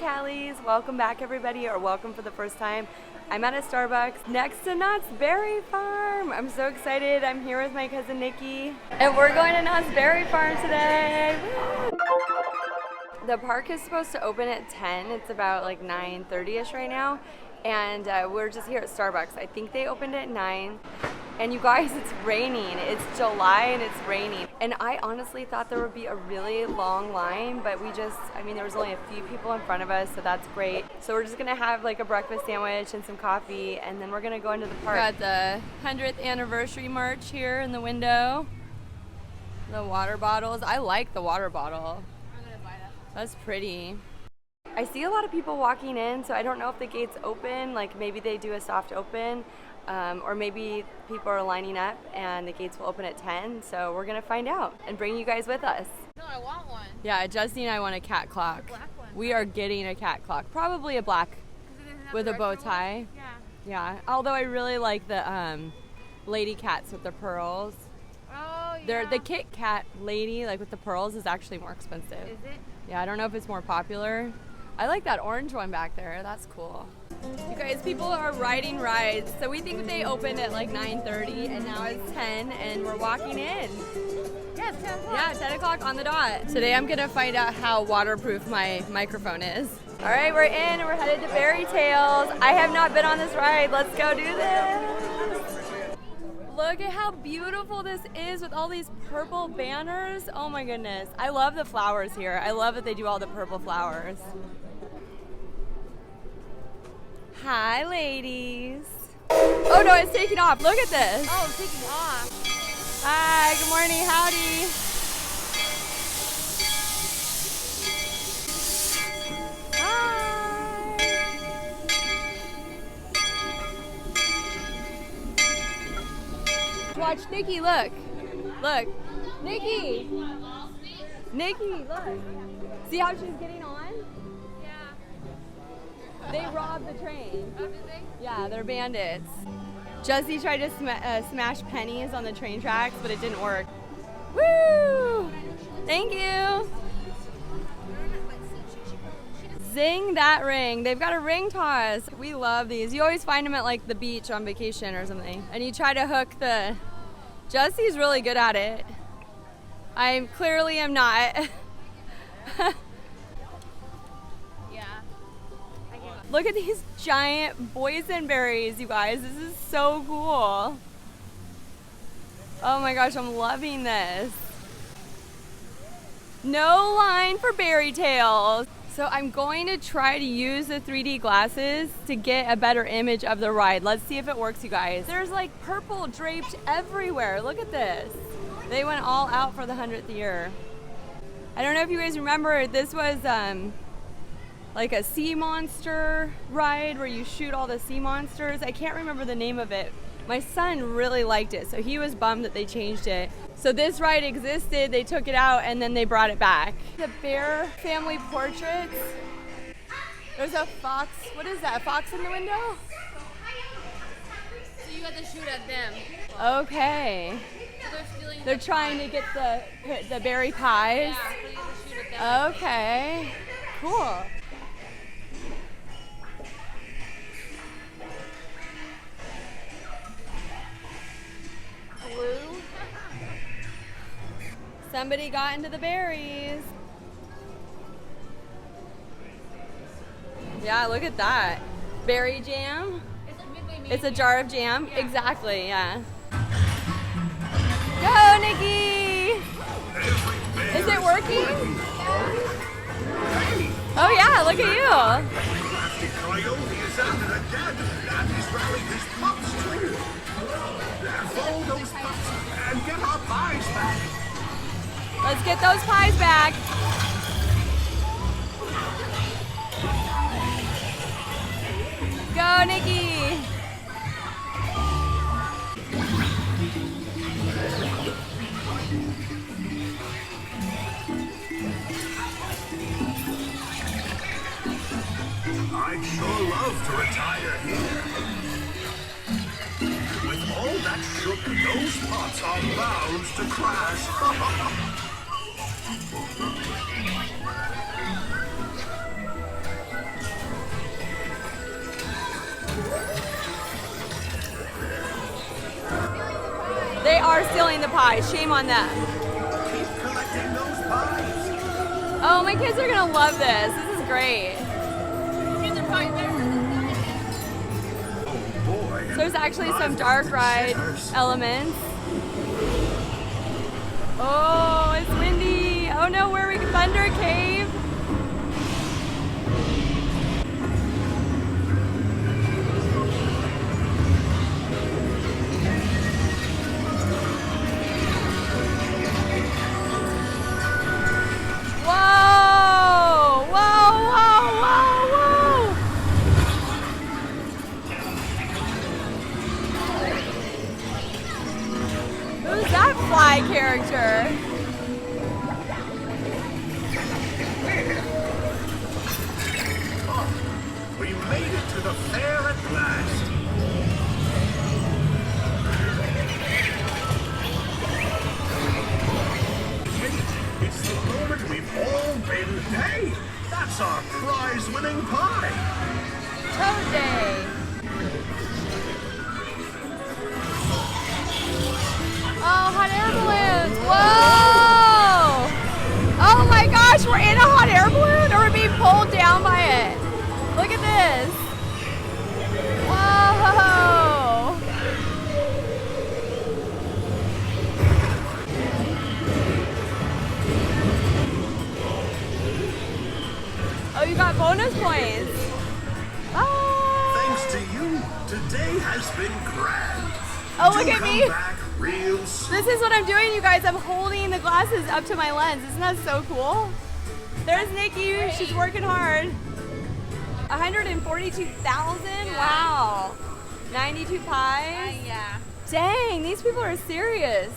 Callies, welcome back everybody, or welcome for the first time. I'm at a Starbucks next to Knott's Berry Farm. I'm so excited. I'm here with my cousin Nikki, and we're going to Knott's Berry Farm today. Woo! The park is supposed to open at 10. It's about like 9:30ish right now, and we're just here at Starbucks. I think they opened at 9. And you guys, it's raining. It's July and it's raining. And I honestly thought there would be a really long line, but there was only a few people in front of us, so that's great. So we're just gonna have like a breakfast sandwich and some coffee, and then we're gonna go into the park. Got the 100th anniversary march here in the window. The water bottles. I like the water bottle. I'm gonna buy that. That's pretty. I see a lot of people walking in, so I don't know if the gates open, like maybe they do a soft open. Or maybe people are lining up and the gates will open at 10, so we're gonna find out and bring you guys with us. No, I want one. Yeah, Justine and I want a cat clock. A black one. We are getting a cat clock, probably a black with a bow tie. Yeah. Yeah, although I really like the lady cats with the pearls. Oh, yeah. The Kit Kat lady, like with the pearls, is actually more expensive. Is it? Yeah, I don't know if it's more popular. I like that orange one back there. That's cool. You guys, people are riding rides. So we think they opened at like 9:30 and now it's 10 and we're walking in. Yeah, it's 10 o'clock. Yeah, 10 o'clock on the dot. Today I'm gonna find out how waterproof my microphone is. All right, we're in and we're headed to Fairy Tales. I have not been on this ride. Let's go do this. Look at how beautiful this is with all these purple banners. Oh my goodness. I love the flowers here. I love that they do all the purple flowers. Hi, ladies. Oh no, it's taking off. Look at this. Oh, it's taking off. Hi, good morning, howdy. Hi. Watch Nikki, look. Look. Nikki. Nikki, look. See how she's getting on? They robbed the train. Oh, did they? Yeah, they're bandits. Jessie tried to smash pennies on the train tracks, but it didn't work. Woo! Thank you. Zing that ring. They've got a ring toss. We love these. You always find them at like the beach on vacation or something. And you try to hook the... Jessie's really good at it. I clearly am not. Look at these giant boysenberries, you guys. This is so cool. Oh my gosh, I'm loving this. No line for Fairy Tales. So I'm going to try to use the 3D glasses to get a better image of the ride. Let's see if it works, you guys. There's like purple draped everywhere. Look at this. They went all out for the 100th year. I don't know if you guys remember, this was like a sea monster ride where you shoot all the sea monsters. I can't remember the name of it. My son really liked it, so he was bummed that they changed it. So this ride existed, they took it out, and then they brought it back. The bear family portraits. There's a fox. What is that, a fox in the window? So you have to shoot at them. Okay. So they're trying to get the berry pies. Yeah, so you have to shoot at them. Okay, cool. Blue. Somebody got into the berries. Yeah, look at that. Berry jam. It's a midway meal. It's a jar of jam. Yeah. Exactly, yeah. Go, Nikki! Is it working? Oh yeah, look at you. Plastic Coyote is at it again, and he's rallied his pups too. Follow those pups and get our pies back. Let's get those pies back. Go, Nikki. I'd sure love to retire here. With all that sugar, those pots are bound to crash. are stealing the pie. Shame on them. Keep collecting those pies. Oh, my kids are gonna love this. This is great. Kids are probably better. Oh boy. So there's actually some I've dark got the ride jitters. elements. Oh, it's windy. Oh no, where are we? Thunder Cave. Whoa! Whoa! Whoa! Whoa! Whoa! Who's that fly character? We made it to the fair at last. It's the moment we've all been. Hey, that's our prize-winning pie. Toad Day. Oh, hot air balloons. Whoa! Oh my gosh, we're in a hot air balloon or we're being pulled down by it. Look at this. Whoa! Oh, you got bonus points. Bye. Thanks to you, today has been grand. Oh, look Do at come me. back real soon. This is what I'm doing, you guys. I'm holding the glasses up to my lens. Isn't that so cool? There's Nikki. She's working hard. 142,000? Wow. 92 pies? Yeah. Dang, these people are serious.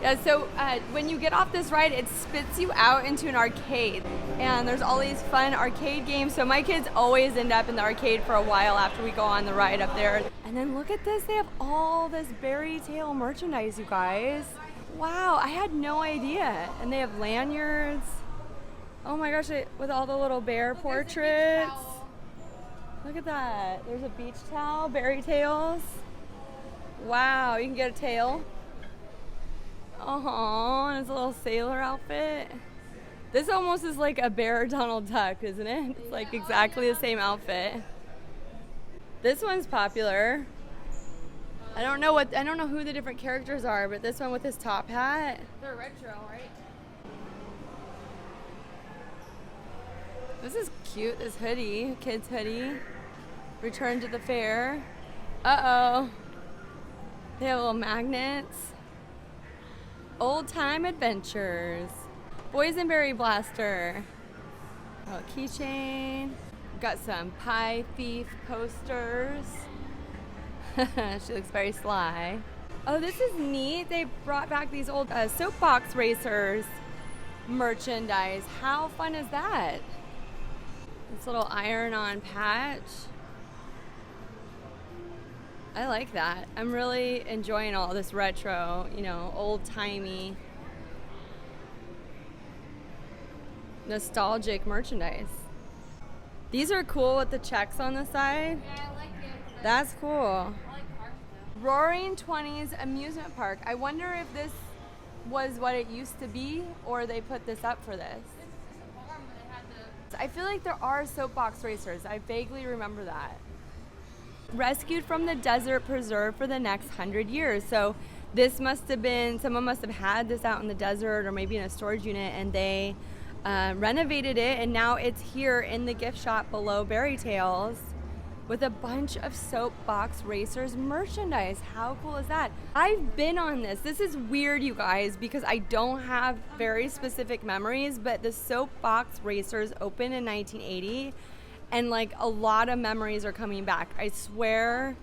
Yeah, so when you get off this ride, it spits you out into an arcade. And there's all these fun arcade games. So my kids always end up in the arcade for a while after we go on the ride up there. And then look at this. They have all this Berry Tail merchandise, you guys. Wow, I had no idea. And they have lanyards. Oh my gosh, with all the little bear portraits. Look at that. There's a beach towel, Berry Tails. Wow, you can get a tail. Oh, and it's a little sailor outfit. This almost is like a bear Donald Duck, isn't it? It's like exactly the same outfit. This one's popular. I don't know who the different characters are, but this one with his top hat. They're retro, right? This is cute, this hoodie, kid's hoodie. Return to the fair. Uh-oh. They have little magnets. Old time adventures. Boysenberry blaster. Oh, keychain. Got some pie thief posters. She looks very sly. Oh, this is neat. They brought back these old soapbox racers merchandise. How fun is that? This little iron-on patch. I like that. I'm really enjoying all this retro, old-timey, nostalgic merchandise. These are cool with the checks on the side. Yeah, I like it. That's cool. I like car stuff. Roaring 20s Amusement Park. I wonder if this was what it used to be or they put this up for this. It's a farm where they had the... I feel like there are soapbox racers. I vaguely remember that. Rescued from the desert preserve for the next 100 years. So this must have been, someone must have had this out in the desert or maybe in a storage unit and they renovated it and now it's here in the gift shop below Berry Tails with a bunch of soapbox racers merchandise. How cool is that? I've been on this. This is weird, you guys, because I don't have very specific memories, but the soapbox racers opened in 1980 and like a lot of memories are coming back. I swear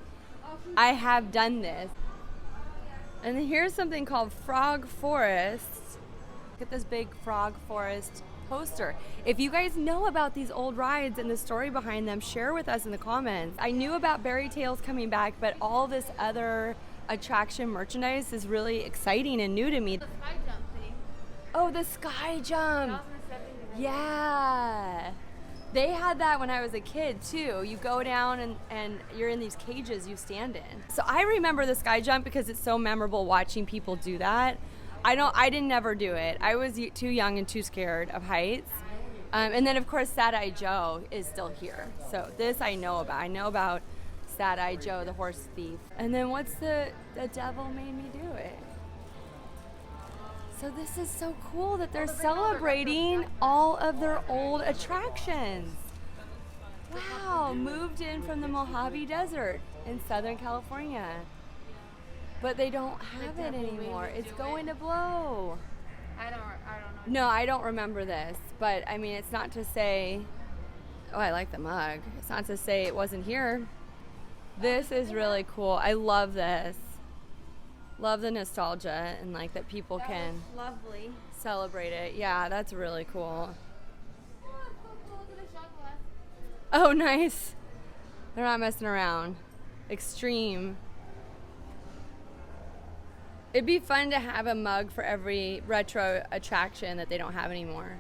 I have done this. And then here's something called Frog Forest. Look at this big Frog Forest poster. If you guys know about these old rides and the story behind them, share with us in the comments. I knew about Berry Tails coming back, but all this other attraction merchandise is really exciting and new to me. The sky jump thing. Oh, the sky jump. 2007. Yeah. They had that when I was a kid too. You go down and you're in these cages you stand in. So I remember the sky jump because it's so memorable watching people do that. I didn't never do it. I was too young and too scared of heights. And then of course Sad-Eye Joe is still here. So this I know about. I know about Sad-Eye Joe, the horse thief. And then what's the devil made me do it? So this is so cool that they're celebrating all of their old attractions. Wow, moved in from the Mojave Desert in Southern California. But they don't have it anymore. It's going to blow. I don't know. No, I don't remember this. But I mean, it's not to say, oh, I like the mug. It's not to say it wasn't here. This is really cool. I love this. Love the nostalgia and like that people can Lovely. celebrate it. Yeah, that's really cool. Oh, it's so cool. Look at the shot glass. Oh, nice. They're not messing around. Extreme. It'd be fun to have a mug for every retro attraction that they don't have anymore.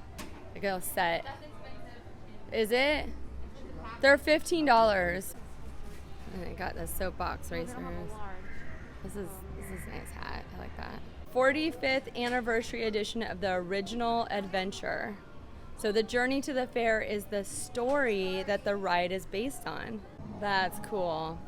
Like a set. That's expensive. Is it? They're $15. And I got the soapbox racers. This is a nice hat. I like that. 45th anniversary edition of the original adventure. So the journey to the fair is the story that the ride is based on. That's cool.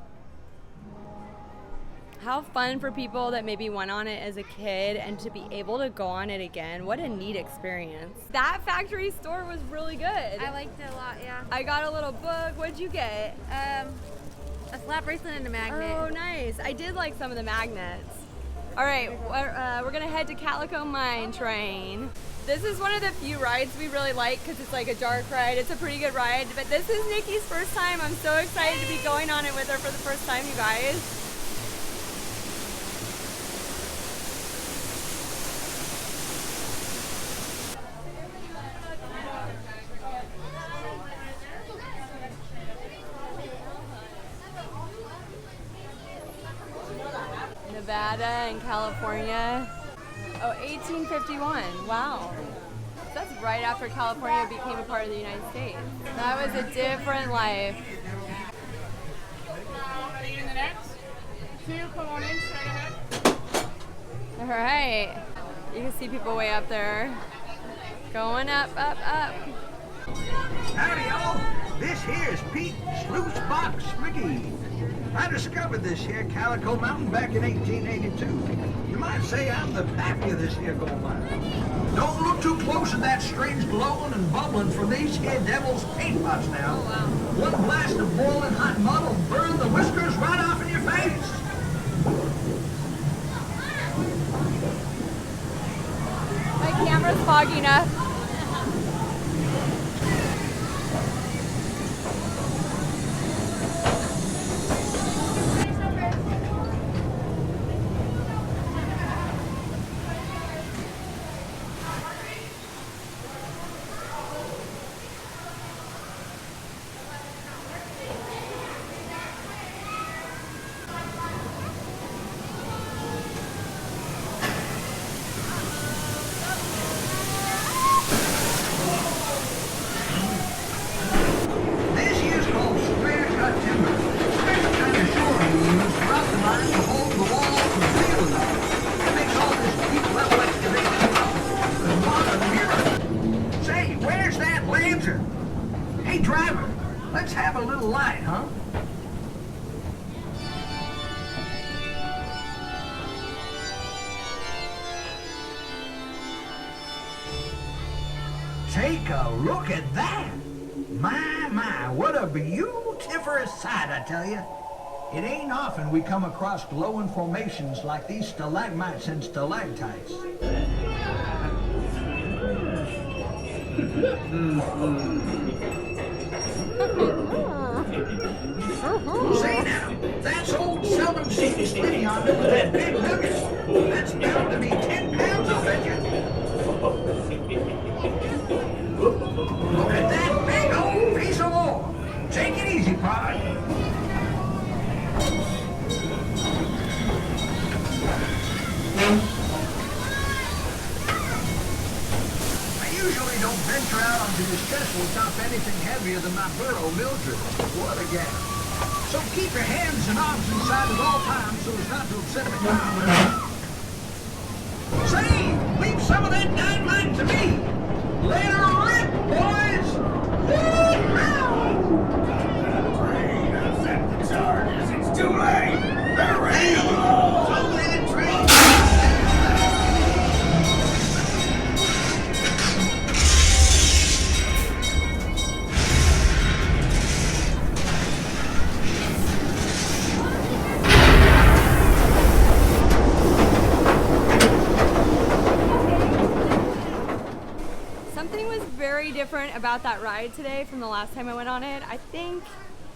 How fun for people that maybe went on it as a kid and to be able to go on it again. What a neat experience. That factory store was really good. I liked it a lot, yeah. I got a little book. What'd you get? A slap bracelet and a magnet. Oh, nice. I did like some of the magnets. All right, we're gonna head to Calico Mine Train. This is one of the few rides we really like because it's like a dark ride. It's a pretty good ride, but this is Nikki's first time. I'm so excited to be going on it with her for the first time, you guys. Nevada and California. Oh, 1851. Wow. That's right after California became a part of the United States. That was a different life. In the next two, come on in, straight ahead. All right. You can see people way up there. Going up, up, up. Howdy, y'all. This here's Pete Sluice Box McGee. I discovered this here Calico Mountain back in 1882. You might say I'm the pappy of this here gold mine. Don't look too close at that strange glowing and bubbling from these here devil's paint pots now. Oh, wow. One blast of boiling hot mud will burn the whiskers right off in your face. My camera's fogging up. This here's called square cut timber. Special kind of shoring we use throughout the mine to hold the walls and ceilings up. It makes all this deep level excavation possible. The modern era. Say, where's that lantern? Hey, driver, let's have a little light, huh? Take a look at that. My, what a beautiful sight, I tell you. It ain't often we come across glowing formations like these stalagmites and stalactites. Say now, that's old seldom seen skinny on it with that big nugget. That's bound to be 10 pounds, I'll bet you. Look at that big old piece of ore. Take it easy, Pod. I usually don't venture out onto this chest without anything heavy heavier than my burro, Mildred. What a gal. So keep your hands and arms inside at all times so as not to upset the crowd. Say, leave some of that dynamite to me. Let her rip, boys. Train, accept the charges. It's too late. They're ready to blow. Don't let it train. Something was very different about that ride today from the last time I went on it. I think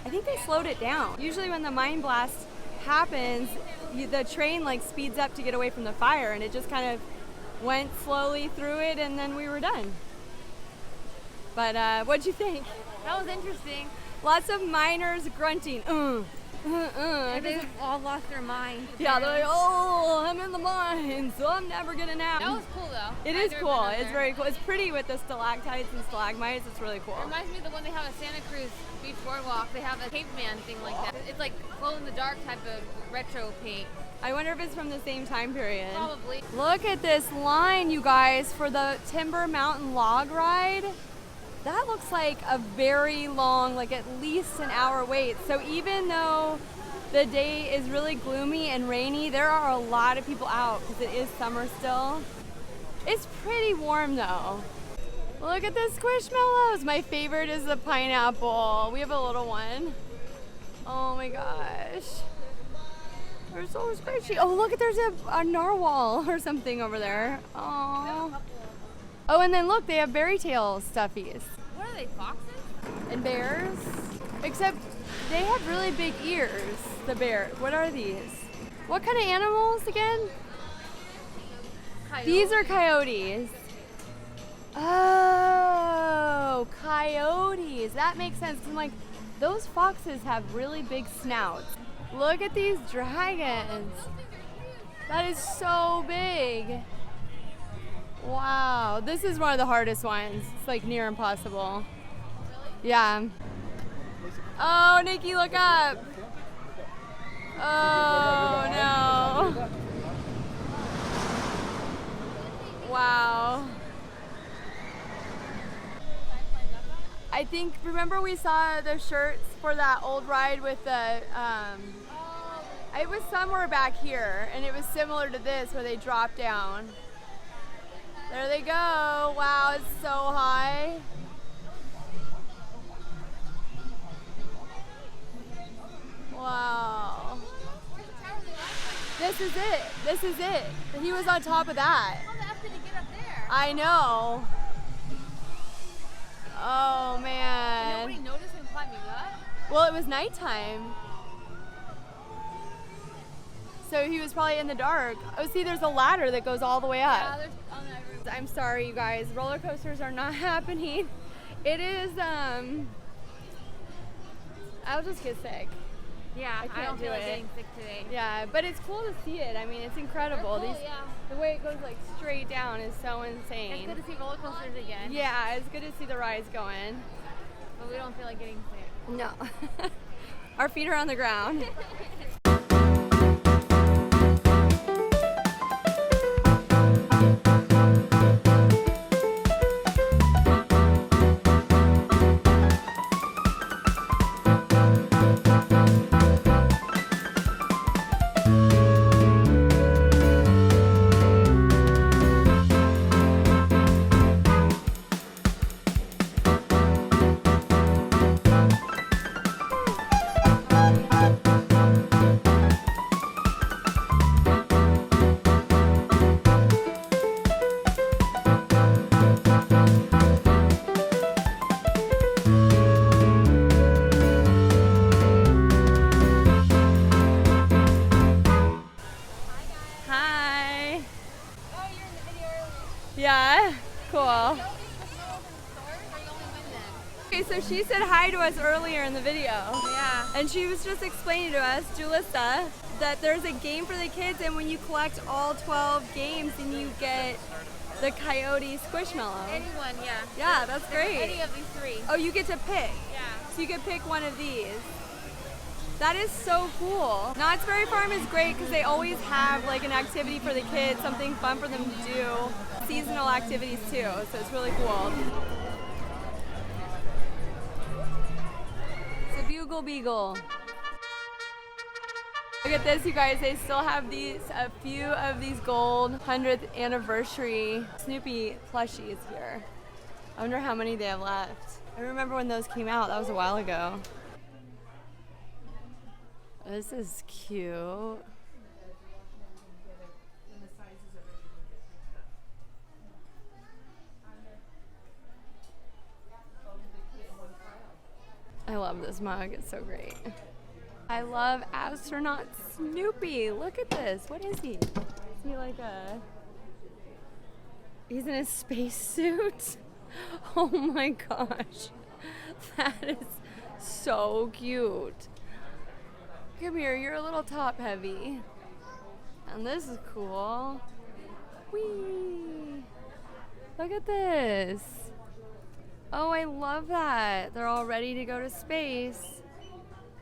they slowed it down. Usually when the mine blast happens, the train like speeds up to get away from the fire, and it just kind of went slowly through it, and then we were done. But what'd you think? That was interesting. Lots of miners grunting. They all lost their minds. Yeah, they're like, oh, I'm in the mine, so I'm never getting out. That was cool though. It I've is never cool. been up It's there. very cool. It's pretty with the stalactites and stalagmites. It's really cool. It reminds me of the one they have at Santa Cruz Beach Boardwalk. They have a caveman thing like that. It's like glow in the dark type of retro paint. I wonder if it's from the same time period. Probably. Look at this line, you guys, for the Timber Mountain log ride. That looks like a very long, like at least an hour wait. So even though the day is really gloomy and rainy, there are a lot of people out because it is summer still. It's pretty warm though. Look at the squishmallows. My favorite is the pineapple. We have a little one. Oh my gosh. They're so squishy. Oh, look, there's a narwhal or something over there. Oh. Oh, and then look, they have berry tail stuffies. What are they, foxes? And bears. Except they have really big ears, the bear. What are these? What kind of animals again? Coyote. These are coyotes. Oh, coyotes. That makes sense. 'Cause I'm like, those foxes have really big snouts. Look at these dragons. That is so big. Wow, this is one of the hardest ones. It's like near impossible. Yeah. Oh, Nikki, look up. Oh, no. Wow. I think, remember we saw the shirts for that old ride with the, it was somewhere back here, and it was similar to this where they drop down. There they go. Wow, it's so high. Wow. This is it. This is it. He was on top of that. How the F did he get up there? I know. Oh man. Nobody noticed him climbing up? Well, it was nighttime. So he was probably in the dark. Oh, see, there's a ladder that goes all the way up. Yeah, there's on every. I'm sorry, you guys. Roller coasters are not happening. It is, I'll just get sick. Yeah, I I can't don't do feel like it. getting sick today. Yeah, but it's cool to see it. I mean, it's incredible. They're cool, yeah. The way it goes like straight down is so It's insane. good to see roller coasters again. Yeah, it's good to see the rides going. But we don't feel like getting sick. No. Our feet are on the ground. Hi. Oh, you're in the video earlier. Yeah, cool. Nobody was in the store, or you only win then? Okay, so she said hi to us earlier in the video. Yeah. And she was just explaining to us, Julissa, that there's a game for the kids, and when you collect all 12 games, then you get the Coyote Squishmallow. Anyone, yeah. Yeah, that's great. Any of these three. Oh, you get to pick. So you could pick one of these. That is so cool. Knott's Berry Farm is great because they always have like an activity for the kids, something fun for them to do. Seasonal activities too, so it's really cool. It's a Bugle Beagle. Look at this, you guys. They still have a few of these gold 100th anniversary Snoopy plushies here. I wonder how many they have left. I remember when those came out. That was a while ago. This is cute. I love this mug. It's so great. I love astronaut Snoopy. Look at this. What is he? Is he like a... He's in a spacesuit? Oh my gosh. That is so cute. Come here, you're a little top heavy. And this is cool. Whee! Look at this. Oh, I love that. They're all ready to go to space.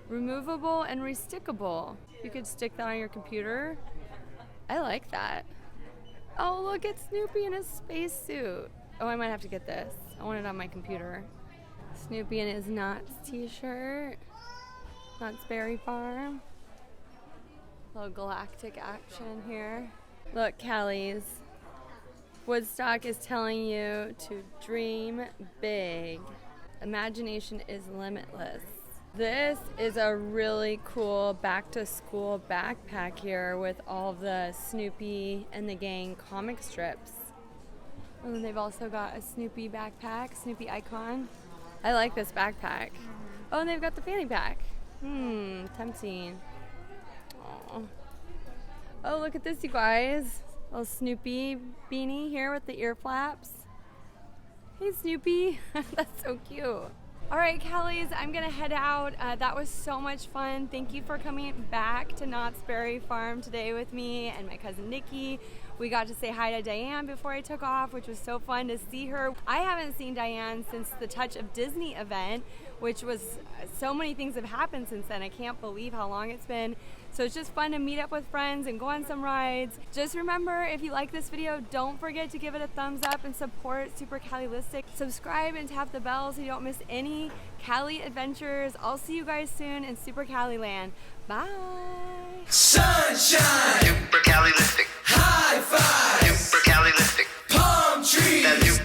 Removable and restickable. You could stick that on your computer. I like that. Oh, look, it's Snoopy in a spacesuit. Oh, I might have to get this. I want it on my computer. Snoopy in his Knott's t-shirt. Knott's Berry Farm. Little galactic action here. Look, Cali's. Woodstock is telling you to dream big. Imagination is limitless. This is a really cool back to school backpack here with all of the Snoopy and the Gang comic strips. And then they've also got a Snoopy backpack, Snoopy icon. I like this backpack. Oh, and they've got the fanny pack. Tempting. Aww. Oh, look at this, you guys. Little Snoopy beanie here with the ear flaps. Hey, Snoopy. That's so cute. All right, Cali's, I'm gonna head out. That was so much fun. Thank you for coming back to Knott's Berry Farm today with me and my cousin Nikki. We got to say hi to Diane before I took off, which was so fun to see her. I haven't seen Diane since the Touch of Disney event, which was, so many things have happened since then. I can't believe how long it's been. So it's just fun to meet up with friends and go on some rides. Just remember, if you like this video, don't forget to give it a thumbs up and support Super Calilistic. Subscribe and tap the bell so you don't miss any Cali adventures. I'll see you guys soon in Super Cali Land. Bye. Sunshine. Super Calilistic. High five. Super Calilistic. Palm trees.